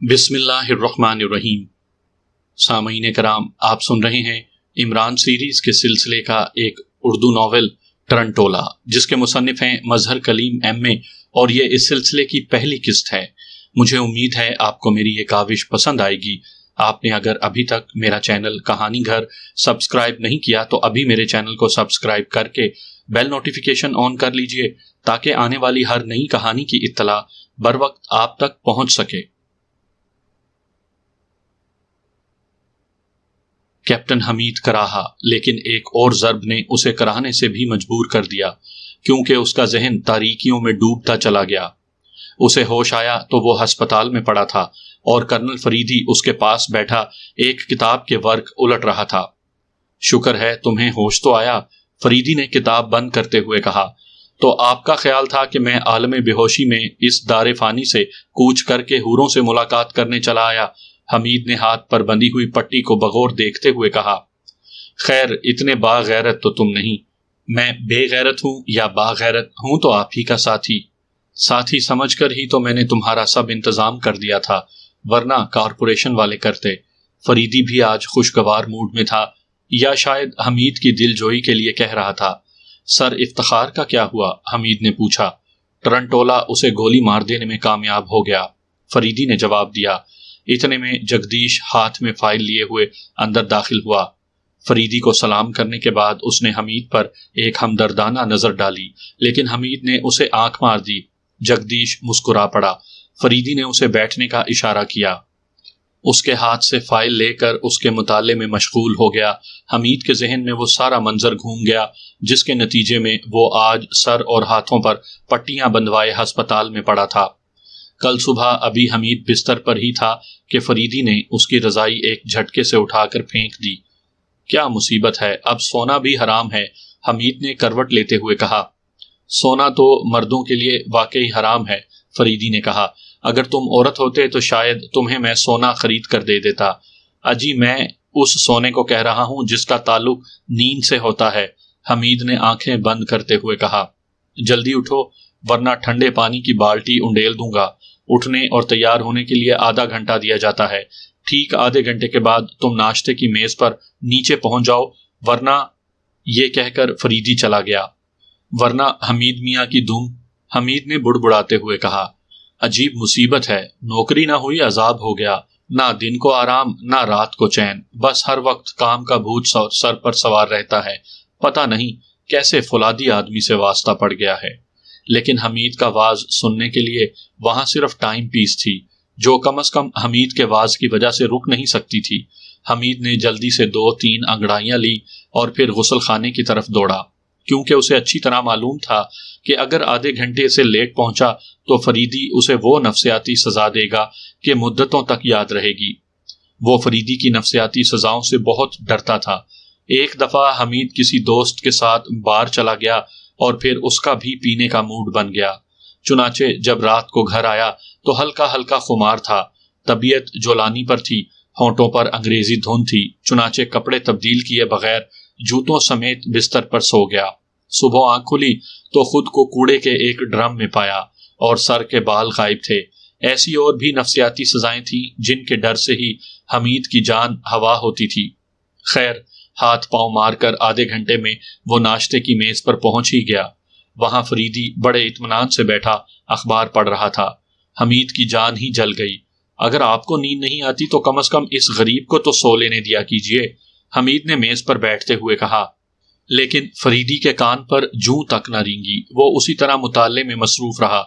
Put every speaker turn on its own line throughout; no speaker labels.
بسم اللہ الرحمن الرحیم۔ سامعین کرام، آپ سن رہے ہیں عمران سیریز کے سلسلے کا ایک اردو ناول ٹرنٹولا، جس کے مصنف ہیں مظہر کلیم ایم اے، اور یہ اس سلسلے کی پہلی قسط ہے۔ مجھے امید ہے آپ کو میری یہ کاوش پسند آئے گی۔ آپ نے اگر ابھی تک میرا چینل کہانی گھر سبسکرائب نہیں کیا تو ابھی میرے چینل کو سبسکرائب کر کے بیل نوٹیفیکیشن آن کر لیجئے تاکہ آنے والی ہر نئی کہانی کی اطلاع بر وقت آپ تک پہنچ سکے۔ کیپٹن حمید کراہا، لیکن ایک اور ضرب نے اسے کراہنے سے بھی مجبور کر دیا، کیونکہ اس کا ذہن تاریکیوں میں ڈوبتا چلا گیا۔ اسے ہوش آیا تو وہ ہسپتال میں پڑا تھا اور کرنل فریدی اس کے پاس بیٹھا ایک کتاب کے ورق الٹ رہا تھا۔ شکر ہے تمہیں ہوش تو آیا، فریدی نے کتاب بند کرتے ہوئے کہا۔ تو آپ کا خیال تھا کہ میں عالم بے ہوشی میں اس دار فانی سے کوچ کر کے حوروں سے ملاقات کرنے چلا آیا؟ حمید نے ہاتھ پر بندھی ہوئی پٹی کو بغور دیکھتے ہوئے کہا۔ خیر، اتنے باغیرت تو تم نہیں۔ میں بے غیرت ہوں یا باغیرت ہوں تو آپ ہی کا ساتھی سمجھ کر ہی تو میں نے تمہارا سب انتظام کر دیا تھا، ورنہ کارپوریشن والے کرتے۔ فریدی بھی آج خوشگوار موڈ میں تھا، یا شاید حمید کی دل جوئی کے لیے کہہ رہا تھا۔ سر افتخار کا کیا ہوا؟ حمید نے پوچھا۔ ٹرنٹولا اسے گولی مار دینے میں کامیاب ہو گیا، فریدی نے جواب دیا۔ اتنے میں جگدیش ہاتھ میں فائل لیے ہوئے اندر داخل ہوا۔ فریدی کو سلام کرنے کے بعد اس نے حمید پر ایک ہمدردانہ نظر ڈالی، لیکن حمید نے اسے آنکھ مار دی۔ جگدیش مسکرا پڑا۔ فریدی نے اسے بیٹھنے کا اشارہ کیا۔ اس کے ہاتھ سے فائل لے کر اس کے مطالعے میں مشغول ہو گیا۔ حمید کے ذہن میں وہ سارا منظر گھوم گیا جس کے نتیجے میں وہ آج سر اور ہاتھوں پر پٹیاں بندھوائے ہسپتال میں پڑا تھا۔ کل صبح ابھی حمید بستر پر ہی تھا کہ فریدی نے اس کی رضائی ایک جھٹکے سے اٹھا کر پھینک دی۔ کیا مصیبت ہے، اب سونا بھی حرام ہے، حمید نے کروٹ لیتے ہوئے کہا۔ سونا تو مردوں کے لیے واقعی حرام ہے، فریدی نے کہا۔ اگر تم عورت ہوتے تو شاید تمہیں میں سونا خرید کر دے دیتا۔ اجی میں اس سونے کو کہہ رہا ہوں جس کا تعلق نیند سے ہوتا ہے، حمید نے آنکھیں بند کرتے ہوئے کہا۔ جلدی اٹھو ورنہ ٹھنڈے پانی کی بالٹی انڈیل دوں گا۔ اٹھنے اور تیار ہونے کے لیے آدھا گھنٹہ دیا جاتا ہے، ٹھیک آدھے گھنٹے کے بعد تم ناشتے کی میز پر نیچے پہنچ جاؤ، ورنہ یہ کہہ کر فریدی چلا گیا۔ ورنہ حمید میاں کی دم، حمید نے بڑبڑاتے ہوئے کہا۔ عجیب مصیبت ہے، نوکری نہ ہوئی عذاب ہو گیا، نہ دن کو آرام نہ رات کو چین، بس ہر وقت کام کا بھوت سر پر سوار رہتا ہے، پتہ نہیں کیسے فولادی آدمی سے واسطہ پڑ گیا ہے۔ لیکن حمید کا واز سننے کے لیے وہاں صرف ٹائم پیس تھی، جو کم از کم حمید کے واز کی وجہ سے رک نہیں سکتی تھی۔ حمید نے جلدی سے 2-3 انگڑائیاں لی اور پھر غسل خانے کی طرف دوڑا، کیونکہ اسے اچھی طرح معلوم تھا کہ اگر آدھے گھنٹے سے لیٹ پہنچا تو فریدی اسے وہ نفسیاتی سزا دے گا کہ مدتوں تک یاد رہے گی۔ وہ فریدی کی نفسیاتی سزاؤں سے بہت ڈرتا تھا۔ ایک دفعہ حمید کسی دوست کے ساتھ بار چلا گیا اور پھر اس کا بھی پینے کا موڈ بن گیا۔ چنانچہ جب رات کو گھر آیا تو ہلکا ہلکا خمار تھا، طبیعت جولانی پر تھی، ہونٹوں پر انگریزی دھن تھی، چنانچہ کپڑے تبدیل کیے بغیر جوتوں سمیت بستر پر سو گیا۔ صبح آنکھ کھلی تو خود کو کوڑے کے ایک ڈرم میں پایا اور سر کے بال غائب تھے۔ ایسی اور بھی نفسیاتی سزائیں تھیں جن کے ڈر سے ہی حمید کی جان ہوا ہوتی تھی۔ خیر، ہاتھ پاؤں مار کر آدھے گھنٹے میں وہ ناشتے کی میز پر پہنچ ہی گیا۔ وہاں فریدی بڑے اطمینان سے بیٹھا اخبار پڑھ رہا تھا۔ حمید کی جان ہی جل گئی۔ اگر آپ کو نیند نہیں آتی تو کم از کم اس غریب کو تو سو لینے دیا کیجیے، حمید نے میز پر بیٹھتے ہوئے کہا۔ لیکن فریدی کے کان پر جوں تک نہ رینگی، وہ اسی طرح مطالعے میں مصروف رہا۔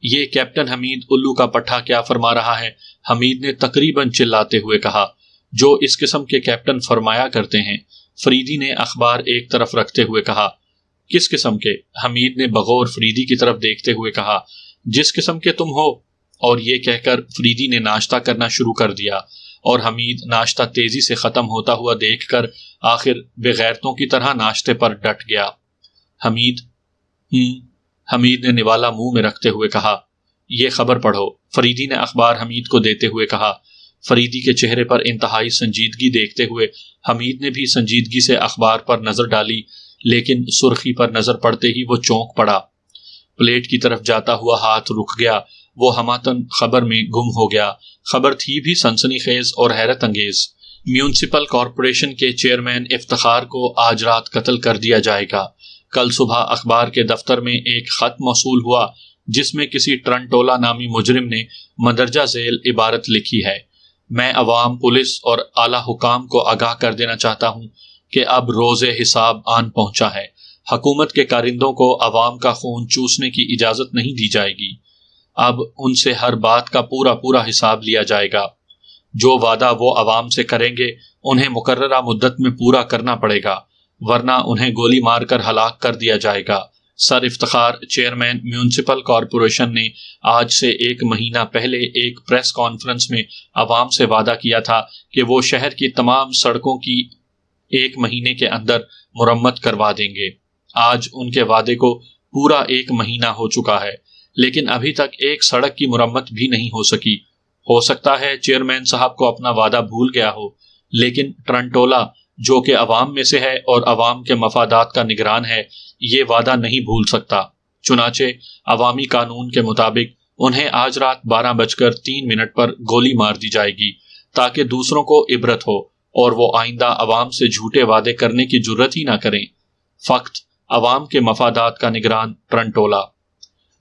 یہ کیپٹن حمید الو کا پٹھا کیا فرما رہا ہے، حمید نے تقریباً چلاتے ہوئے کہا۔ جو اس قسم کے کیپٹن فرمایا کرتے ہیں، فریدی نے اخبار ایک طرف رکھتے ہوئے کہا۔ کس قسم کے؟ حمید نے بغور فریدی کی طرف دیکھتے ہوئے کہا۔ جس قسم کے تم ہو۔ اور یہ کہہ کر فریدی نے ناشتہ کرنا شروع کر دیا، اور حمید ناشتہ تیزی سے ختم ہوتا ہوا دیکھ کر آخر بغیرتوں کی طرح ناشتے پر ڈٹ گیا۔ حمید نے نوالا منہ میں رکھتے ہوئے کہا۔ یہ خبر پڑھو، فریدی نے اخبار حمید کو دیتے ہوئے کہا۔ فریدی کے چہرے پر انتہائی سنجیدگی دیکھتے ہوئے حمید نے بھی سنجیدگی سے اخبار پر نظر ڈالی، لیکن سرخی پر نظر پڑتے ہی وہ چونک پڑا۔ پلیٹ کی طرف جاتا ہوا ہاتھ رک گیا وہ ہماتن خبر میں گم ہو گیا۔ خبر تھی بھی سنسنی خیز اور حیرت انگیز۔ میونسپل کارپوریشن کے چیئرمین افتخار کو آج رات قتل کر دیا جائے گا۔ کل صبح اخبار کے دفتر میں ایک خط موصول ہوا جس میں کسی ٹرنٹولا نامی مجرم نے مندرجہ ذیل عبارت لکھی ہے: میں عوام، پولیس اور اعلیٰ حکام کو آگاہ کر دینا چاہتا ہوں کہ اب روز حساب آن پہنچا ہے۔ حکومت کے کارندوں کو عوام کا خون چوسنے کی اجازت نہیں دی جائے گی۔ اب ان سے ہر بات کا پورا حساب لیا جائے گا۔ جو وعدہ وہ عوام سے کریں گے انہیں مقررہ مدت میں پورا کرنا پڑے گا، ورنہ انہیں گولی مار کر ہلاک کر دیا جائے گا۔ سر افتخار، چیئرمین میونسپل کارپوریشن نے آج سے 1 مہینہ پہلے ایک پریس کانفرنس میں عوام سے وعدہ کیا تھا کہ وہ شہر کی تمام سڑکوں کی 1 مہینے کے اندر مرمت کروا دیں گے۔ آج ان کے وعدے کو پورا 1 مہینہ ہو چکا ہے، لیکن ابھی تک ایک سڑک کی مرمت بھی نہیں ہو سکی۔ ہو سکتا ہے چیئرمین صاحب کو اپنا وعدہ بھول گیا ہو، لیکن ٹرنٹولا جو کہ عوام میں سے ہے اور عوام کے مفادات کا نگران ہے، یہ وعدہ نہیں بھول سکتا۔ چنانچہ عوامی قانون کے مطابق انہیں آج رات 12:03 پر گولی مار دی جائے گی تاکہ دوسروں کو عبرت ہو اور وہ آئندہ عوام سے جھوٹے وعدے کرنے کی جرت ہی نہ کریں۔ فقط عوام کے مفادات کا نگران ٹرنٹولا۔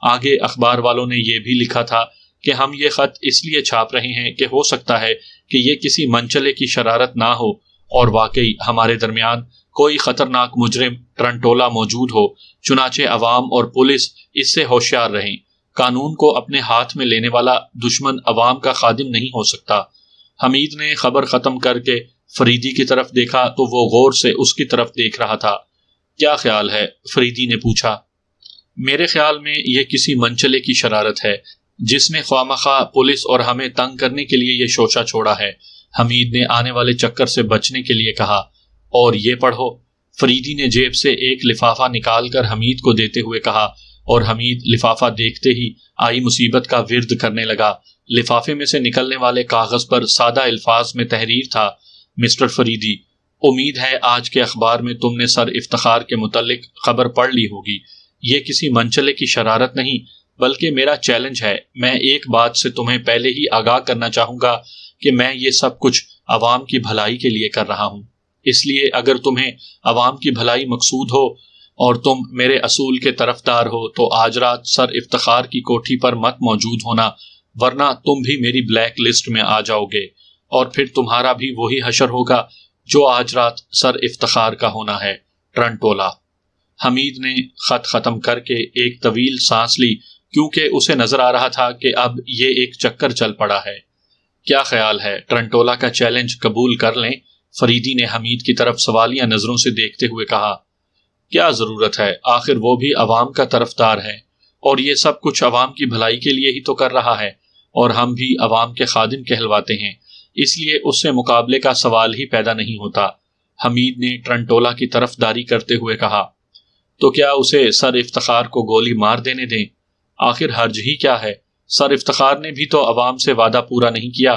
آگے اخبار والوں نے یہ بھی لکھا تھا کہ ہم یہ خط اس لیے چھاپ رہے ہیں کہ ہو سکتا ہے کہ یہ کسی منچلے کی شرارت نہ ہو اور واقعی ہمارے درمیان کوئی خطرناک مجرم ٹرنٹولا موجود ہو، چنانچہ عوام اور پولیس اس سے ہوشیار رہیں۔ قانون کو اپنے ہاتھ میں لینے والا دشمن عوام کا خادم نہیں ہو سکتا۔ حمید نے خبر ختم کر کے فریدی کی طرف دیکھا تو وہ غور سے اس کی طرف دیکھ رہا تھا۔ کیا خیال ہے؟ فریدی نے پوچھا۔ میرے خیال میں یہ کسی منچلے کی شرارت ہے جس نے خوامخواہ پولیس اور ہمیں تنگ کرنے کے لیے یہ شوشہ چھوڑا ہے، حمید نے آنے والے چکر سے بچنے کے لیے کہا۔ اور یہ پڑھو، فریدی نے جیب سے ایک لفافہ نکال کر حمید کو دیتے ہوئے کہا، اور حمید لفافہ دیکھتے ہی آئی مصیبت کا ورد کرنے لگا۔ لفافے میں سے نکلنے والے کاغذ پر سادہ الفاظ میں تحریر تھا: مسٹر فریدی، امید ہے آج کے اخبار میں تم نے سر افتخار کے متعلق خبر پڑھ لی ہوگی۔ یہ کسی منچلے کی شرارت نہیں بلکہ میرا چیلنج ہے۔ میں ایک بات سے تمہیں پہلے ہی آگاہ کرنا چاہوں گا کہ میں یہ سب کچھ عوام کی بھلائی کے لیے کر رہا ہوں۔ اس لیے اگر تمہیں عوام کی بھلائی مقصود ہو اور تم میرے اصول کے طرفدار ہو تو آج رات سر افتخار کی کوٹھی پر مت موجود ہونا، ورنہ تم بھی میری بلیک لسٹ میں آ جاؤ گے، اور پھر تمہارا بھی وہی حشر ہوگا جو آج رات سر افتخار کا ہونا ہے۔ ٹرنٹولا۔ حمید نے خط ختم کر کے ایک طویل سانس لی کیونکہ اسے نظر آ رہا تھا کہ اب یہ ایک چکر چل پڑا ہے۔ کیا خیال ہے، ٹرنٹولا کا چیلنج قبول کر لیں؟ فریدی نے حمید کی طرف سوالیہ نظروں سے دیکھتے ہوئے کہا۔ کیا ضرورت ہے، آخر وہ بھی عوام کا طرفدار ہے اور یہ سب کچھ عوام کی بھلائی کے لیے ہی تو کر رہا ہے، اور ہم بھی عوام کے خادم کہلواتے ہیں، اس لیے اس سے مقابلے کا سوال ہی پیدا نہیں ہوتا۔ حمید نے ٹرنٹولا کی طرف داری کرتے ہوئے کہا۔ تو کیا اسے سر افتخار کو گولی مار دینے دیں؟ آخر حرج ہی کیا ہے؟ سر افتخار نے بھی تو عوام سے وعدہ پورا نہیں کیا۔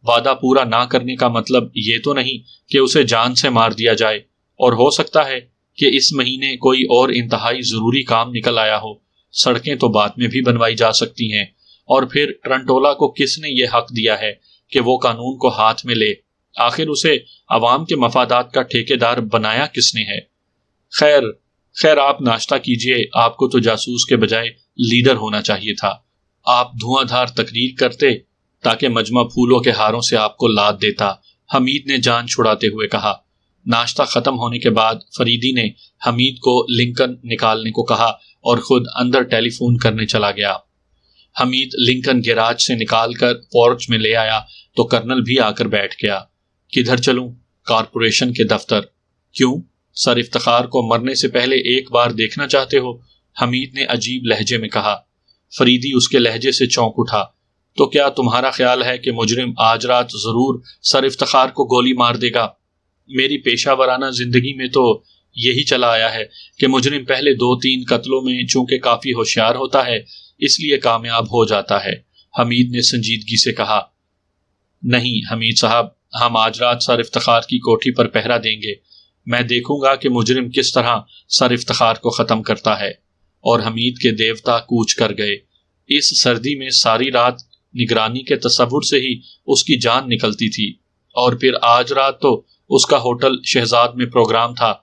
وعدہ پورا نہ کرنے کا مطلب یہ تو نہیں کہ اسے جان سے مار دیا جائے، اور ہو سکتا ہے کہ اس مہینے کوئی اور انتہائی ضروری کام نکل آیا ہو۔ سڑکیں تو بعد میں بھی بنوائی جا سکتی ہیں، اور پھر ٹرنٹولا کو کس نے یہ حق دیا ہے کہ وہ قانون کو ہاتھ میں لے؟ آخر اسے عوام کے مفادات کا ٹھیکیدار بنایا کس نے ہے؟ خیر آپ ناشتہ کیجئے، آپ کو تو جاسوس کے بجائے لیڈر ہونا چاہیے تھا۔ آپ دھواں دھار تقریر کرتے تاکہ مجمع پھولوں کے ہاروں سے آپ کو لاد دیتا، حمید نے جان چھڑاتے ہوئے کہا۔ ناشتہ ختم ہونے کے بعد فریدی نے حمید کو لنکن نکالنے کو کہا اور خود اندر ٹیلی فون کرنے چلا گیا۔ حمید لنکن گیراج سے نکال کر پورچ میں لے آیا تو کرنل بھی آ کر بیٹھ گیا۔ کدھر چلوں؟ کارپوریشن کے دفتر۔ کیوں؟ سر افتخار کو مرنے سے پہلے ایک بار دیکھنا چاہتے ہو؟ حمید نے عجیب لہجے میں کہا۔ فریدی اس کے لہجے سے چونک اٹھا۔ تو کیا تمہارا خیال ہے کہ مجرم آج رات ضرور سر افتخار کو گولی مار دے گا؟ میری پیشہ ورانہ زندگی میں تو یہی چلا آیا ہے کہ مجرم پہلے 2-3 قتلوں میں چونکہ کافی ہوشیار ہوتا ہے اس لیے کامیاب ہو جاتا ہے، حمید نے سنجیدگی سے کہا۔ نہیں حمید صاحب، ہم آج رات سر افتخار کی کوٹھی پر پہرا دیں گے۔ میں دیکھوں گا کہ مجرم کس طرح سر افتخار کو ختم کرتا ہے۔ اور حمید کے دیوتا کوچ کر گئے۔ اس سردی میں ساری رات نگرانی کے تصور سے ہی اس کی جان نکلتی تھی، اور پھر آج رات تو اس کا ہوٹل شہزاد میں پروگرام تھا،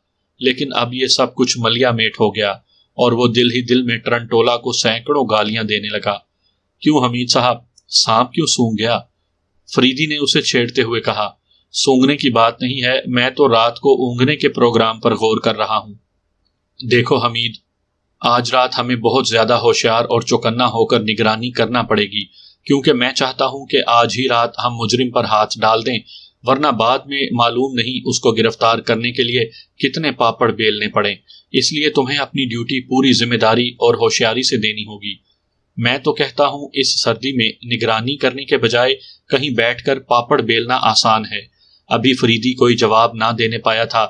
لیکن اب یہ سب کچھ ملیا میٹ ہو گیا، اور وہ دل ہی دل میں ٹرنٹولا کو سینکڑوں گالیاں دینے لگا۔ کیوں حمید صاحب، سانپ کیوں سونگ گیا؟ فریدی نے اسے چھیڑتے ہوئے کہا۔ سونگنے کی بات نہیں ہے، میں تو رات کو اونگنے کے پروگرام پر غور کر رہا ہوں۔ دیکھو حمید، آج رات ہمیں بہت زیادہ ہوشیار اور چوکنا ہو کر نگرانی کرنا پڑے گی، کیونکہ میں چاہتا ہوں کہ آج ہی رات ہم مجرم پر ہاتھ ڈال دیں، ورنہ بعد میں معلوم نہیں اس کو گرفتار کرنے کے لیے کتنے پاپڑ بیلنے پڑیں۔ اس لیے تمہیں اپنی ڈیوٹی پوری ذمہ داری اور ہوشیاری سے دینی ہوگی۔ میں تو کہتا ہوں اس سردی میں نگرانی کرنے کے بجائے کہیں بیٹھ کر پاپڑ بیلنا آسان ہے۔ ابھی فریدی کوئی جواب نہ دینے پایا تھا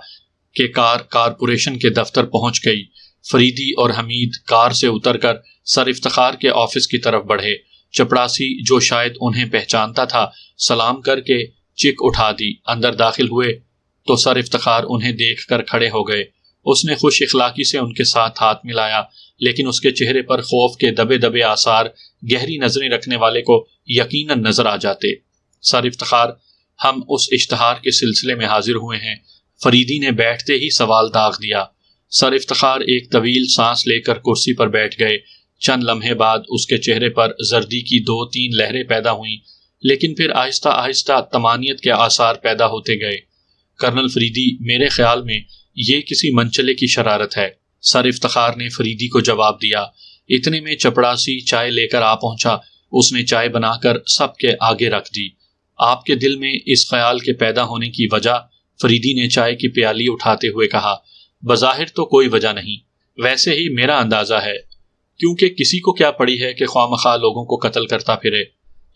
کہ کار کارپوریشن کے دفتر پہنچ گئی۔ فریدی اور حمید کار سے اتر کر سر افتخار کے آفس کی طرف بڑھے۔ چپڑاسی، جو شاید انہیں پہچانتا تھا، سلام کر کے چک اٹھا دی۔ اندر داخل ہوئے تو سر افتخار انہیں دیکھ کر کھڑے ہو گئے۔ اس نے خوش اخلاقی سے ان کے ساتھ ہاتھ ملایا، لیکن اس کے چہرے پر خوف کے دبے دبے آثار گہری نظریں رکھنے والے کو یقیناً نظر آ جاتے۔ سر افتخار، ہم اس اشتہار کے سلسلے میں حاضر ہوئے ہیں۔ فریدی نے بیٹھتے ہی سوال داغ دیا۔ سر افتخار ایک طویل سانس لے کر کرسی پر بیٹھ گئے۔ چند لمحے بعد اس کے چہرے پر زردی کی 2-3 لہریں پیدا ہوئیں، لیکن پھر آہستہ آہستہ طمانیت کے آثار پیدا ہوتے گئے۔ کرنل فریدی، میرے خیال میں یہ کسی منچلے کی شرارت ہے، سر افتخار نے فریدی کو جواب دیا۔ اتنے میں چپڑاسی چائے لے کر آ پہنچا۔ اس نے چائے بنا کر سب کے آگے رکھ دی۔ آپ کے دل میں اس خیال کے پیدا ہونے کی وجہ؟ فریدی نے چائے کی پیالی اٹھاتے ہوئے کہا۔ بظاہر تو کوئی وجہ نہیں، ویسے ہی میرا اندازہ ہے، کیونکہ کسی کو کیا پڑی ہے کہ خواہ لوگوں کو قتل کرتا پھرے۔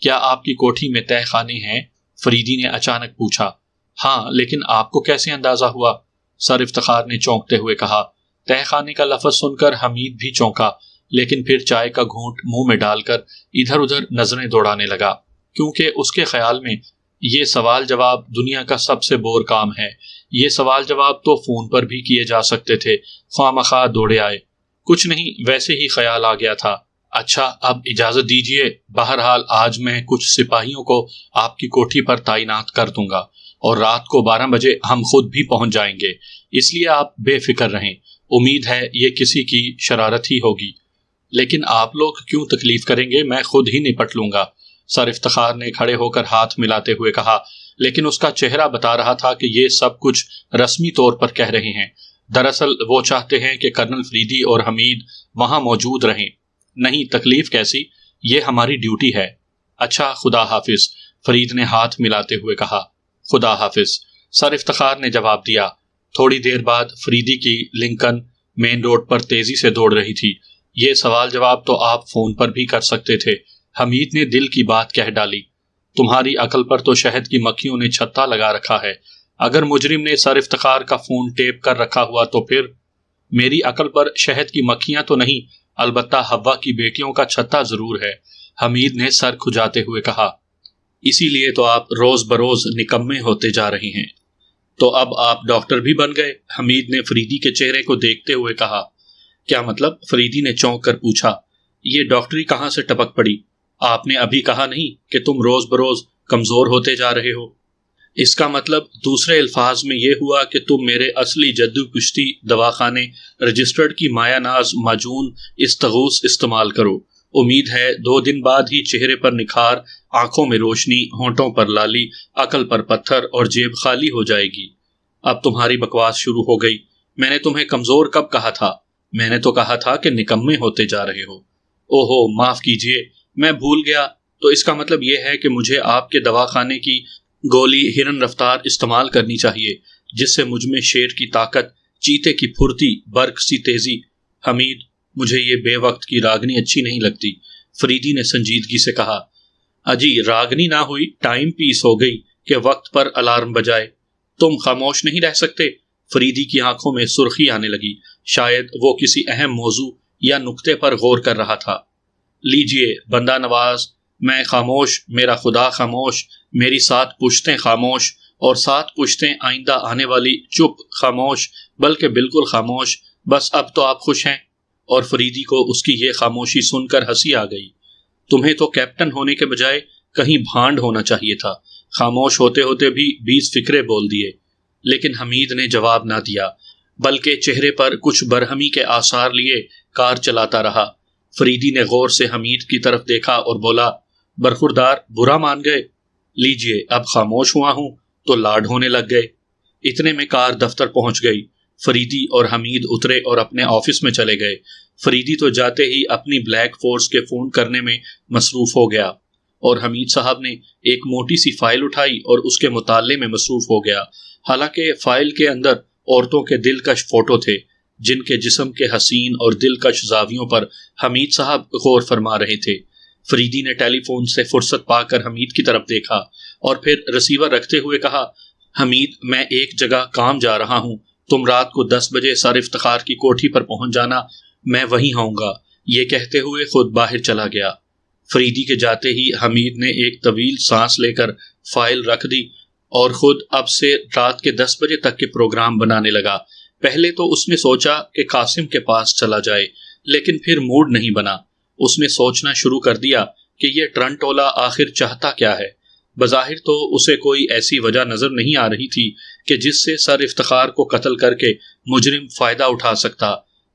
کیا آپ کی کوٹھی میں تہہ خانے ہیں؟ فریدی نے اچانک پوچھا۔ ہاں، لیکن آپ کو کیسے اندازہ ہوا؟ سر افتخار نے چونکتے ہوئے کہا۔ تہہ خانے کا لفظ سن کر حمید بھی چونکا، لیکن پھر چائے کا گھونٹ منہ میں ڈال کر ادھر ادھر نظریں دوڑانے لگا، کیونکہ اس کے خیال میں یہ سوال جواب دنیا کا سب سے بور کام ہے۔ یہ سوال جواب تو فون پر بھی کیے جا سکتے تھے، خواہ مخواہ دوڑے آئے۔ کچھ نہیں، ویسے ہی خیال آ گیا تھا۔ اچھا، اب اجازت دیجیے، بہرحال آج میں کچھ سپاہیوں کو آپ کی کوٹھی پر تعینات کر دوں گا، اور رات کو 12 بجے ہم خود بھی پہنچ جائیں گے، اس لیے آپ بے فکر رہیں۔ امید ہے یہ کسی کی شرارت ہی ہوگی۔ لیکن آپ لوگ کیوں تکلیف کریں گے، میں خود ہی نپٹ لوں گا، سر افتخار نے کھڑے ہو کر ہاتھ ملاتے ہوئے کہا، لیکن اس کا چہرہ بتا رہا تھا کہ یہ سب کچھ رسمی طور پر کہہ رہے ہیں، دراصل وہ چاہتے ہیں کہ کرنل فریدی اور حمید وہاں موجود رہیں۔ نہیں، تکلیف کیسی، یہ ہماری ڈیوٹی ہے۔ اچھا، خدا حافظ، فرید نے ہاتھ ملاتے ہوئے کہا۔ خدا حافظ، سر افتخار نے جواب دیا۔ تھوڑی دیر بعد فریدی کی لنکن مین روڈ پر تیزی سے دوڑ رہی تھی۔ یہ سوال جواب تو آپ فون پر بھی کر سکتے تھے، حمید نے دل کی بات کہہ ڈالی۔ تمہاری عقل پر تو شہد کی مکھیوں نے چھتا لگا رکھا ہے۔ اگر مجرم نے سر افتخار کا فون ٹیپ کر رکھا ہوا تو پھر؟ میری عقل پر شہد کی مکھیاں تو نہیں، البتہ حوا کی بیٹیوں کا چھتا ضرور ہے، حمید نے سر کھجاتے ہوئے کہا۔ اسی لیے تو آپ روز بروز نکمے ہوتے جا رہے ہیں۔ تو اب آپ ڈاکٹر بھی بن گئے، حمید نے فریدی کے چہرے کو دیکھتے ہوئے کہا۔ کیا مطلب؟ فریدی نے چونک کر پوچھا۔ یہ ڈاکٹری کہاں سے ٹپک پڑی؟ آپ نے ابھی کہا نہیں کہ تم روز بروز کمزور ہوتے جا رہے ہو؟ اس کا مطلب دوسرے الفاظ میں یہ ہوا کہ تم میرے اصلی جدو پشتی دواخانے رجسٹرڈ کی مایا ناز معجون استغوث استعمال کرو۔ امید ہے 2 دن بعد ہی چہرے پر نکھار، آنکھوں میں روشنی، ہونٹوں پر لالی، عقل پر پتھر اور جیب خالی ہو جائے گی۔ اب تمہاری بکواس شروع ہو گئی۔ میں نے تمہیں کمزور کب کہا تھا؟ میں نے تو کہا تھا کہ نکمے ہوتے جا رہے ہو۔ اوہو، معاف کیجئے، میں بھول گیا۔ تو اس کا مطلب یہ ہے کہ مجھے آپ کے دواخانے کی گولی ہرن رفتار استعمال کرنی چاہیے، جس سے مجھ میں شیر کی طاقت، چیتے کی پھرتی، برق سی تیزی۔ حمید، مجھے یہ بے وقت کی راگنی اچھی نہیں لگتی، فریدی نے سنجیدگی سے کہا۔ اجی، راگنی نہ ہوئی، ٹائم پیس ہو گئی کہ وقت پر الارم بجائے۔ تم خاموش نہیں رہ سکتے؟ فریدی کی آنکھوں میں سرخی آنے لگی، شاید وہ کسی اہم موضوع یا نقطے پر غور کر رہا تھا۔ لیجئے بندہ نواز، میں خاموش، میرا خدا خاموش، میری 7 پشتیں خاموش، اور 7 پشتیں آئندہ آنے والی چپ خاموش، بلکہ بالکل خاموش۔ بس اب تو آپ خوش ہیں؟ اور فریدی کو اس کی یہ خاموشی سن کر ہنسی آ گئی۔ تمہیں تو کیپٹن ہونے کے بجائے کہیں بھانڈ ہونا چاہیے تھا۔ خاموش ہوتے ہوتے بھی 20 فکرے بول دیے، لیکن حمید نے جواب نہ دیا، بلکہ چہرے پر کچھ برہمی کے آثار لیے کار چلاتا رہا۔ فریدی نے غور سے حمید کی طرف دیکھا اور بولا، برخوردار برا مان گئے؟ لیجئے، اب خاموش ہوا ہوں تو لاڈ ہونے لگ گئے۔ اتنے میں کار دفتر پہنچ گئی۔ فریدی اور حمید اترے اور اپنے آفس میں چلے گئے۔ فریدی تو جاتے ہی اپنی بلیک فورس کے فون کرنے میں مصروف ہو گیا، اور حمید صاحب نے ایک موٹی سی فائل اٹھائی اور اس کے مطالعے میں مصروف ہو گیا۔ حالانکہ فائل کے اندر عورتوں کے دلکش فوٹو تھے، جن کے جسم کے حسین اور دلکش زاویوں پر حمید صاحب غور فرما رہے تھے۔ فریدی نے ٹیلی فون سے فرصت پا کر حمید کی طرف دیکھا اور پھر ریسیور رکھتے ہوئے کہا، حمید، میں ایک جگہ کام جا رہا ہوں، تم رات کو 10 بجے سر افتخار کی کوٹھی پر پہنچ جانا، میں وہیں ہوں گا۔ یہ کہتے ہوئے خود باہر چلا گیا۔ فریدی کے جاتے ہی حمید نے ایک طویل سانس لے کر فائل رکھ دی اور خود اب سے رات کے 10 بجے تک کے پروگرام بنانے لگا۔ پہلے تو اس نے سوچا کہ قاسم کے پاس چلا جائے، لیکن پھر موڈ نہیں بنا۔ اس نے سوچنا شروع کر دیا کہ یہ ٹرنٹولا آخر چاہتا کیا ہے۔ بظاہر تو اسے کوئی ایسی وجہ نظر نہیں آ رہی تھی کہ جس سے سر افتخار کو قتل کر کے مجرم فائدہ اٹھا سکتا۔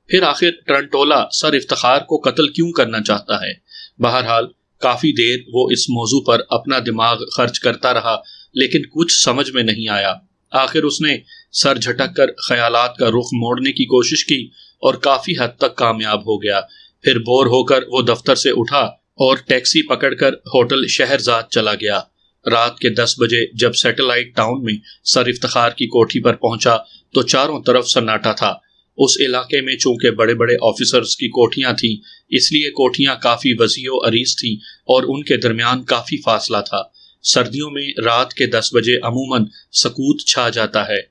پھر آخر ٹرنٹولا سر افتخار کو قتل کیوں کرنا چاہتا ہے؟ بہرحال کافی دیر وہ اس موضوع پر اپنا دماغ خرچ کرتا رہا، لیکن کچھ سمجھ میں نہیں آیا۔ آخر اس نے سر جھٹک کر خیالات کا رخ موڑنے کی کوشش کی اور کافی حد تک کامیاب ہو گیا۔ پھر بور ہو کر وہ دفتر سے اٹھا اور ٹیکسی پکڑ کر ہوٹل شہرزاد چلا گیا۔ رات کے 10 بجے جب سیٹلائٹ ٹاؤن میں سر افتخار کی کوٹھی پر پہنچا تو چاروں طرف سناٹا تھا۔ اس علاقے میں چونکہ بڑے بڑے آفیسرز کی کوٹھیاں تھیں، اس لیے کوٹھیاں کافی وسیع و عریض تھیں اور ان کے درمیان کافی فاصلہ تھا۔ سردیوں میں رات کے 10 بجے عموماً سکوت چھا جاتا ہے،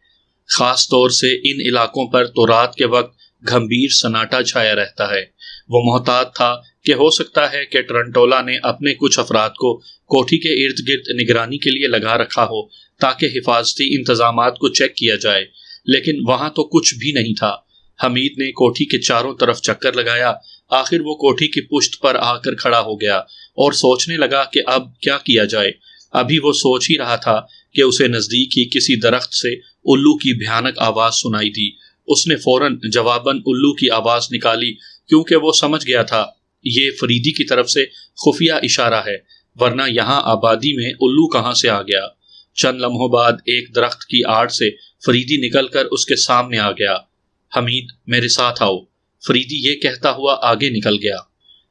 خاص طور سے ان علاقوں پر تو رات کے وقت گھمبیر سناٹا چھایا رہتا ہے۔ وہ محتاط تھا کہ ہو سکتا ہے کہ ٹرنٹولا نے اپنے کچھ افراد کو کوٹھی کے ارد گرد نگرانی کے لیے لگا رکھا ہو تاکہ حفاظتی انتظامات کو چیک کیا جائے، لیکن وہاں تو کچھ بھی نہیں تھا۔ حمید نے کوٹھی کے چاروں طرف چکر لگایا۔ آخر وہ کوٹھی کی پشت پر آ کر کھڑا ہو گیا اور سوچنے لگا کہ اب کیا کیا جائے۔ ابھی وہ سوچ ہی رہا تھا کہ اسے نزدیک ہی کسی درخت سے الو کی بھیانک آواز سنائی دی۔ اس نے فوراً جواباً الو کی آواز نکالی، کیونکہ وہ سمجھ گیا تھا یہ فریدی کی طرف سے خفیہ اشارہ ہے، ورنہ یہاں آبادی میں الو کہاں سے آ گیا۔ چند لمحوں بعد ایک درخت کی آڑ سے فریدی نکل کر اس کے سامنے آ گیا۔ حمید، میرے ساتھ آؤ، فریدی یہ کہتا ہوا آگے نکل گیا۔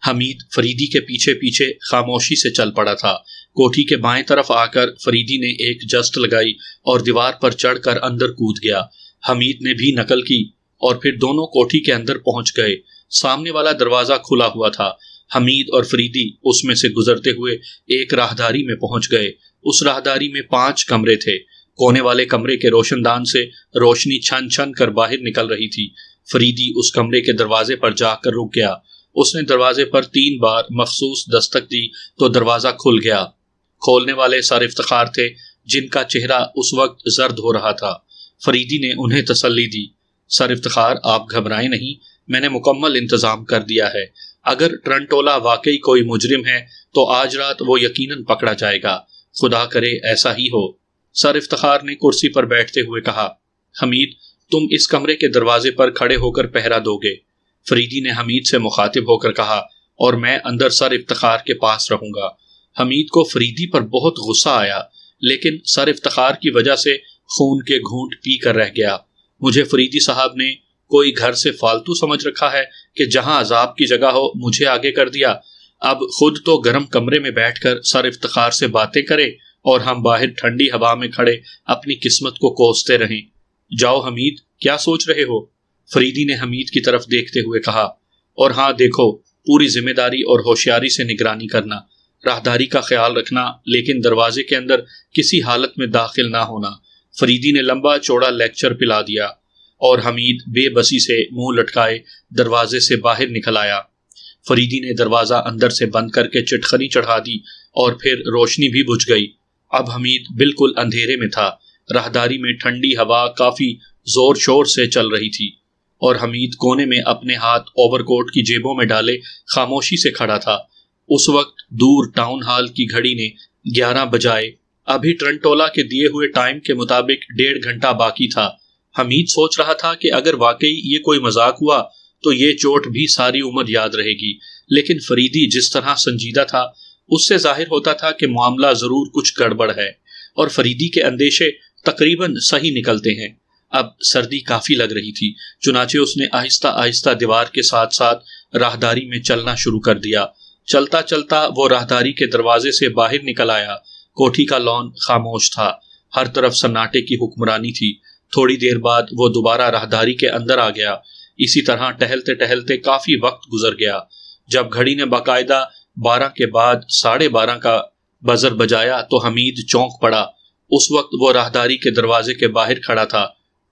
حمید فریدی کے پیچھے پیچھے خاموشی سے چل پڑا تھا۔ کوٹھی کے بائیں طرف آ کر فریدی نے ایک جست لگائی اور دیوار پر چڑھ کر اندر کود گیا۔ حمید نے بھی نقل کی اور پھر دونوں کوٹھی کے اندر پہنچ گئے۔ سامنے والا دروازہ کھلا ہوا تھا۔ حمید اور فریدی اس میں سے گزرتے ہوئے ایک راہداری میں پہنچ گئے۔ اس راہداری میں 5 کمرے تھے۔ کونے والے کمرے کے روشن دان سے روشنی چھن چھن کر باہر نکل رہی تھی۔ فریدی اس کمرے کے دروازے پر جا کر رک گیا۔ اس نے دروازے پر 3 بار مخصوص دستک دی تو دروازہ کھل گیا۔ کھولنے والے سر افتخار تھے، جن کا چہرہ اس وقت زرد ہو رہا تھا۔ فریدی نے انہیں تسلی دی، سر افتخار آپ گھبرائیں نہیں، میں نے مکمل انتظام کر دیا ہے۔ اگر ٹرنٹولا واقعی کوئی مجرم ہے تو آج رات وہ یقیناً پکڑا جائے گا، خدا کرے ایسا ہی ہو۔ سر افتخار نے کرسی پر بیٹھتے ہوئے کہا، حمید، تم اس کمرے کے دروازے پر کھڑے ہو کر پہرا دو گے۔ فریدی نے حمید سے مخاطب ہو کر کہا، اور میں اندر سر افتخار کے پاس رہوں گا۔ حمید کو فریدی پر بہت غصہ آیا، لیکن سر افتخار کی وجہ سے خون کے گھونٹ پی کر رہ گیا۔ مجھے فریدی صاحب نے کوئی گھر سے فالتو سمجھ رکھا ہے کہ جہاں عذاب کی جگہ ہو مجھے آگے کر دیا۔ اب خود تو گرم کمرے میں بیٹھ کر سر افتخار سے باتیں کرے اور ہم باہر ٹھنڈی ہوا میں کھڑے اپنی قسمت کو کوستے رہیں۔ جاؤ حمید، کیا سوچ رہے ہو؟ فریدی نے حمید کی طرف دیکھتے ہوئے کہا، اور ہاں دیکھو، پوری ذمہ داری اور ہوشیاری سے نگرانی کرنا، راہداری کا خیال رکھنا، لیکن دروازے کے اندر کسی حالت میں داخل نہ ہونا۔ فریدی نے لمبا چوڑا لیکچر پلا دیا اور حمید بے بسی سے منہ لٹکائے دروازے سے باہر نکل آیا۔ فریدی نے دروازہ اندر سے بند کر کے چٹخنی چڑھا دی اور پھر روشنی بھی بجھ گئی۔ اب حمید بالکل اندھیرے میں تھا۔ راہداری میں ٹھنڈی ہوا کافی زور شور سے چل رہی تھی اور حمید کونے میں اپنے ہاتھ اوور کوٹ کی جیبوں میں ڈالے خاموشی سے کھڑا تھا۔ اس وقت دور ٹاؤن ہال کی گھڑی نے 11 بجائے ابھی ٹرنٹولا کے دیے ہوئے ٹائم کے مطابق 1.5 گھنٹہ باقی تھا۔ حمید سوچ رہا تھا کہ اگر واقعی یہ کوئی مذاق ہوا تو یہ چوٹ بھی ساری عمر یاد رہے گی، لیکن فریدی جس طرح سنجیدہ تھا اس سے ظاہر ہوتا تھا کہ معاملہ ضرور کچھ گڑبڑ ہے، اور فریدی کے اندیشے تقریباً صحیح نکلتے ہیں۔ اب سردی کافی لگ رہی تھی، چنانچہ اس نے آہستہ آہستہ دیوار کے ساتھ ساتھ راہداری میں چلنا شروع کر دیا۔ چلتا چلتا وہ راہداری کے دروازے سے باہر نکل آیا۔ کوٹھی کا لان خاموش تھا، ہر طرف سناٹے کی حکمرانی تھی۔ تھوڑی دیر بعد وہ دوبارہ راہداری کے اندر آ گیا۔ اسی طرح ٹہلتے ٹہلتے کافی وقت گزر گیا۔ جب گھڑی نے باقاعدہ 12 کے بعد 12:30 کا بزر بجایا تو حمید چونک پڑا۔ اس وقت وہ راہداری کے دروازے کے باہر کھڑا تھا۔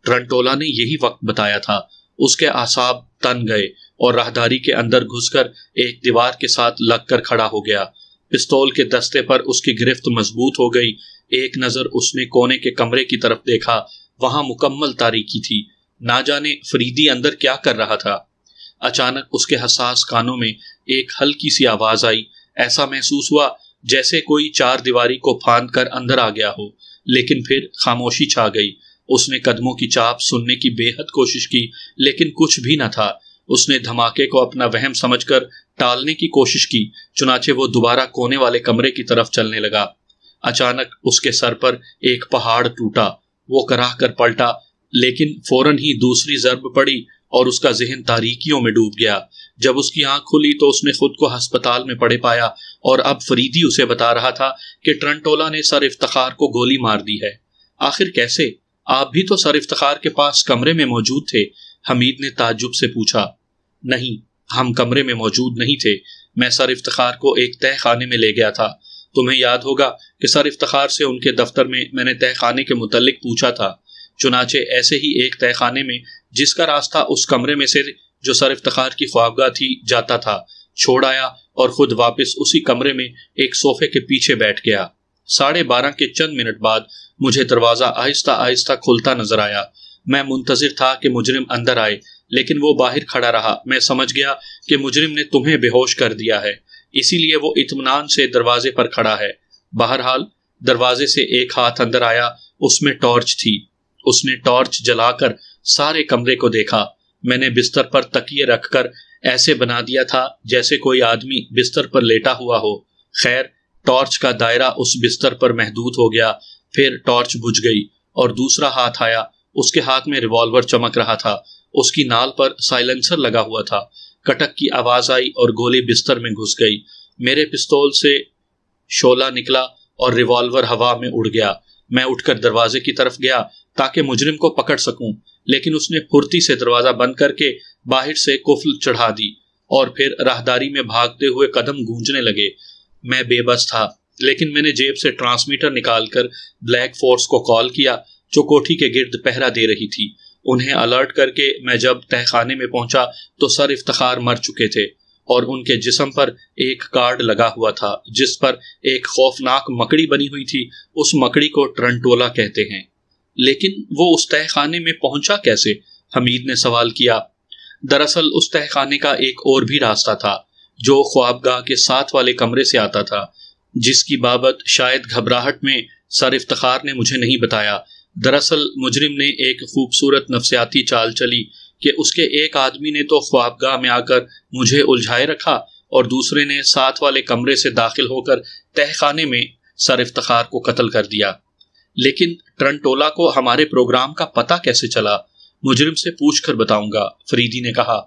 ٹرنٹولا نے یہی وقت بتایا تھا۔ اس کے اعصاب تن گئے اور راہداری کے اندر گھس کر ایک دیوار کے ساتھ لگ کر کھڑا ہو گیا۔ پستول کے دستے پر اس کی گرفت مضبوط ہو گئی۔ ایک نظر اس نے کونے کے کمرے کی طرف دیکھا، وہاں مکمل تاریکی تھی۔ نہ جانے فریدی اندر کیا کر رہا تھا۔ اچانک اس کے حساس کانوں میں ایک ہلکی سی آواز آئی۔ ایسا محسوس ہوا جیسے کوئی 4 دیواری کو پھاند کر اندر آ گیا ہو، لیکن پھر خاموشی چھا گئی۔ اس نے قدموں کی چاپ سننے کی بے حد کوشش کی، لیکن کچھ بھی نہ تھا۔ اس نے دھماکے کو اپنا وہم سمجھ کر ٹالنے کی کوشش کی، چنانچہ وہ دوبارہ کونے والے کمرے کی طرف چلنے لگا۔ اچانک اس کے سر پر ایک پہاڑ ٹوٹا۔ وہ کراہ کر پلٹا، لیکن فوراً ہی دوسری ضرب پڑی اور اس کا ذہن تاریکیوں میں ڈوب گیا۔ جب اس کی آنکھ کھلی تو اس نے خود کو ہسپتال میں پڑے پایا، اور اب فریدی اسے بتا رہا تھا کہ ٹرنٹولا نے سر افتخار کو گولی مار دی ہے۔ آخر کیسے؟ آپ بھی تو سر افتخار کے پاس کمرے میں موجود تھے، حمید نے تعجب سے پوچھا۔ نہیں، ہم کمرے میں موجود نہیں تھے، میں سر افتخار کو ایک تہہ خانے میں لے گیا تھا۔ تمہیں یاد ہوگا کہ سر افتخار سے ان کے دفتر میں نے تہہ خانے کے متعلق پوچھا تھا۔ چنانچہ ایسے ہی ایک تہہ خانے میں، جس کا راستہ اس کمرے میں سے جو سر افتخار کی خوابگاہ تھی جاتا تھا، چھوڑ آیا اور خود واپس اسی کمرے میں ایک صوفے کے پیچھے بیٹھ گیا۔ 12:30 کے چند منٹ بعد مجھے دروازہ آہستہ آہستہ کھلتا نظر آیا۔ میں منتظر تھا کہ مجرم اندر آئے، لیکن وہ باہر کھڑا رہا۔ میں سمجھ گیا کہ مجرم نے تمہیں بے ہوش کر دیا ہے، اسی لیے وہ اطمینان سے دروازے پر کھڑا ہے۔ بہرحال دروازے سے ایک ہاتھ اندر آیا، اس میں ٹارچ تھی۔ اس نے ٹارچ جلا کر سارے کمرے کو دیکھا۔ میں نے بستر پر تکیے رکھ کر ایسے بنا دیا تھا جیسے کوئی آدمی بستر پر لیٹا ہوا ہو۔ خیر، ٹارچ کا دائرہ اس بستر پر محدود ہو گیا۔ پھر ٹارچ بجھ گئی اور دوسرا ہاتھ آیا۔ اس کے ہاتھ میں ریوالور چمک رہا تھا۔ اس کی نال پر سائلنسر لگا ہوا تھا۔ کٹک کی آواز آئی اور گولی بستر میں گھس گئی۔ میرے پستول سے شعلہ نکلا اور ریوالور ہوا میں اڑ گیا۔ میں اٹھ کر دروازے کی طرف گیا تاکہ مجرم کو پکڑ سکوں، لیکن اس نے پھرتی سے دروازہ بند کر کے باہر سے قفل چڑھا دی اور پھر راہداری میں بھاگتے ہوئے قدم گونجنے لگے۔ میں بے بس تھا، لیکن میں نے جیب سے ٹرانسمیٹر نکال کر بلیک فورس کو کال کیا جو کوٹھی کے گرد پہرا دے رہی تھی۔ انہیں الرٹ کر کے میں جب تہہ خانے میں پہنچا تو سر افتخار مر چکے تھے اور ان کے جسم پر ایک کارڈ لگا ہوا تھا جس پر ایک خوفناک مکڑی بنی ہوئی تھی۔ اس مکڑی کو ٹرنٹولا کہتے ہیں۔ لیکن وہ اس تہہ خانے میں پہنچا کیسے؟ حمید نے سوال کیا۔ دراصل اس تہہ خانے کا ایک اور بھی راستہ تھا جو خوابگاہ کے ساتھ والے کمرے سے آتا تھا، جس کی بابت شاید گھبراہٹ میں سر افتخار نے مجھے نہیں بتایا۔ دراصل مجرم نے ایک خوبصورت نفسیاتی چال چلی کہ اس کے ایک آدمی نے تو خوابگاہ میں آ کر مجھے الجھائے رکھا اور دوسرے نے ساتھ والے کمرے سے داخل ہو کر تہہ خانے میں سر افتخار کو قتل کر دیا۔ لیکن ٹرنٹولا کو ہمارے پروگرام کا پتہ کیسے چلا؟ مجرم سے پوچھ کر بتاؤں گا، فریدی نے کہا،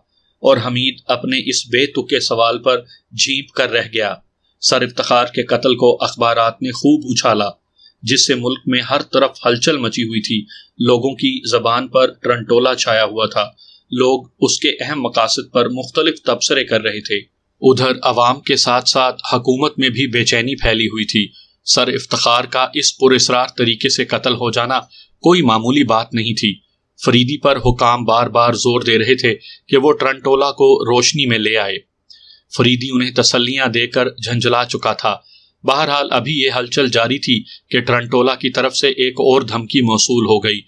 اور حمید اپنے اس بے تکے سوال پر جھینپ کر رہ گیا۔ سر افتخار کے قتل کو اخبارات نے خوب اچھالا، جس سے ملک میں ہر طرف ہلچل مچی ہوئی تھی۔ لوگوں کی زبان پر ٹرنٹولا چھایا ہوا تھا۔ لوگ اس کے اہم مقاصد پر مختلف تبصرے کر رہے تھے۔ ادھر عوام کے ساتھ ساتھ حکومت میں بھی بے چینی پھیلی ہوئی تھی۔ سر افتخار کا اس پراسرار طریقے سے قتل ہو جانا کوئی معمولی بات نہیں تھی۔ فریدی پر حکام بار بار زور دے رہے تھے کہ وہ ٹرنٹولا کو روشنی میں لے آئے۔ فریدی انہیں تسلیاں دے کر جھنجھلا چکا تھا۔ بہرحال ابھی یہ ہلچل جاری تھی کہ ٹرنٹولا کی طرف سے ایک اور دھمکی موصول ہو گئی،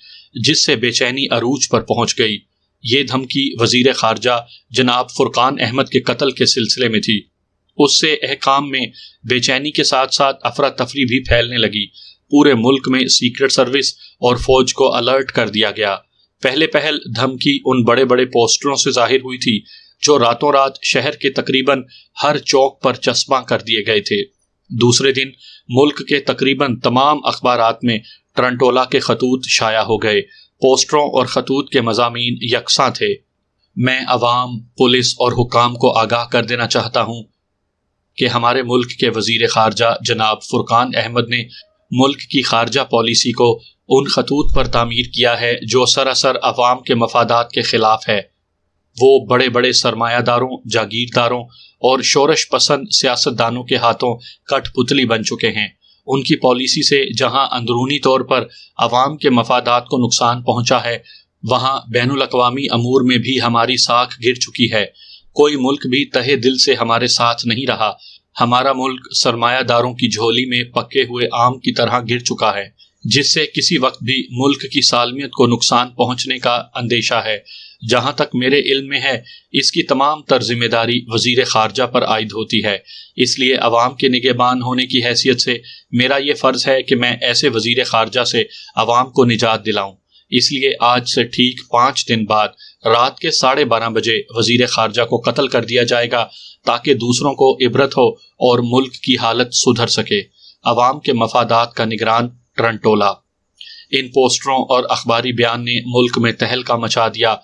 جس سے بے چینی عروج پر پہنچ گئی۔ یہ دھمکی وزیر خارجہ جناب فرقان احمد کے قتل کے سلسلے میں تھی۔ اس سے احکام میں بے چینی کے ساتھ ساتھ افراتفری بھی پھیلنے لگی۔ پورے ملک میں سیکرٹ سروس اور فوج کو الرٹ کر دیا گیا۔ پہلے پہل دھمکی ان بڑے بڑے پوسٹروں سے ظاہر ہوئی تھی جو راتوں رات شہر کے تقریباً ہر چوک پر چسپاں کر دیے گئے تھے۔ دوسرے دن ملک کے تقریباً تمام اخبارات میں ٹرنٹولا کے خطوط شائع ہو گئے۔ پوسٹروں اور خطوط کے مضامین یکساں تھے۔ میں عوام، پولیس اور حکام کو آگاہ کر دینا چاہتا ہوں کہ ہمارے ملک کے وزیر خارجہ جناب فرقان احمد نے ملک کی خارجہ پالیسی کو ان خطوط پر تعمیر کیا ہے جو سراسر عوام کے مفادات کے خلاف ہے۔ وہ بڑے بڑے سرمایہ داروں، جاگیرداروں اور شورش پسند سیاستدانوں کے ہاتھوں کٹ پتلی بن چکے ہیں۔ ان کی پالیسی سے جہاں اندرونی طور پر عوام کے مفادات کو نقصان پہنچا ہے، وہاں بین الاقوامی امور میں بھی ہماری ساکھ گر چکی ہے۔ کوئی ملک بھی تہہ دل سے ہمارے ساتھ نہیں رہا۔ ہمارا ملک سرمایہ داروں کی جھولی میں پکے ہوئے آم کی طرح گر چکا ہے، جس سے کسی وقت بھی ملک کی سالمیت کو نقصان پہنچنے کا اندیشہ ہے۔ جہاں تک میرے علم میں ہے، اس کی تمام تر ذمہ داری وزیر خارجہ پر عائد ہوتی ہے۔ اس لیے عوام کے نگہبان ہونے کی حیثیت سے میرا یہ فرض ہے کہ میں ایسے وزیر خارجہ سے عوام کو نجات دلاؤں۔ اس لیے آج سے ٹھیک 5 دن بعد رات کے 12:30 بجے وزیر خارجہ کو قتل کر دیا جائے گا تاکہ دوسروں کو عبرت ہو اور ملک کی حالت سدھر سکے۔ عوام کے مفادات کا نگران، ٹرنٹولا۔ ان پوسٹروں اور اخباری بیان نے ملک میں تہلکہ مچا دیا۔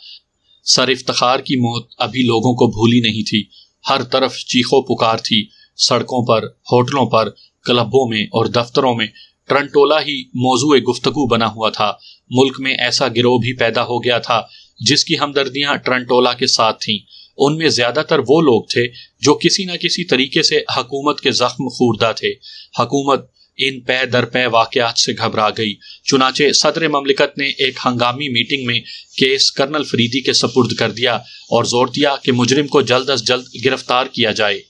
سر افتخار کی موت ابھی لوگوں کو بھولی نہیں تھی۔ ہر طرف چیخو پکار تھی۔ سڑکوں پر، ہوٹلوں پر، کلبوں میں اور دفتروں میں ٹرنٹولا ہی موضوع گفتگو بنا ہوا تھا۔ ملک میں ایسا گروہ بھی پیدا ہو گیا تھا جس کی ہمدردیاں ٹرنٹولا کے ساتھ تھیں۔ ان میں زیادہ تر وہ لوگ تھے جو کسی نہ کسی طریقے سے حکومت کے زخم خوردہ تھے۔ حکومت ان پے در پے واقعات سے گھبرا گئی۔ چنانچہ صدر مملکت نے ایک ہنگامی میٹنگ میں کیس کرنل فریدی کے سپرد کر دیا اور زور دیا کہ مجرم کو جلد از جلد گرفتار کیا جائے۔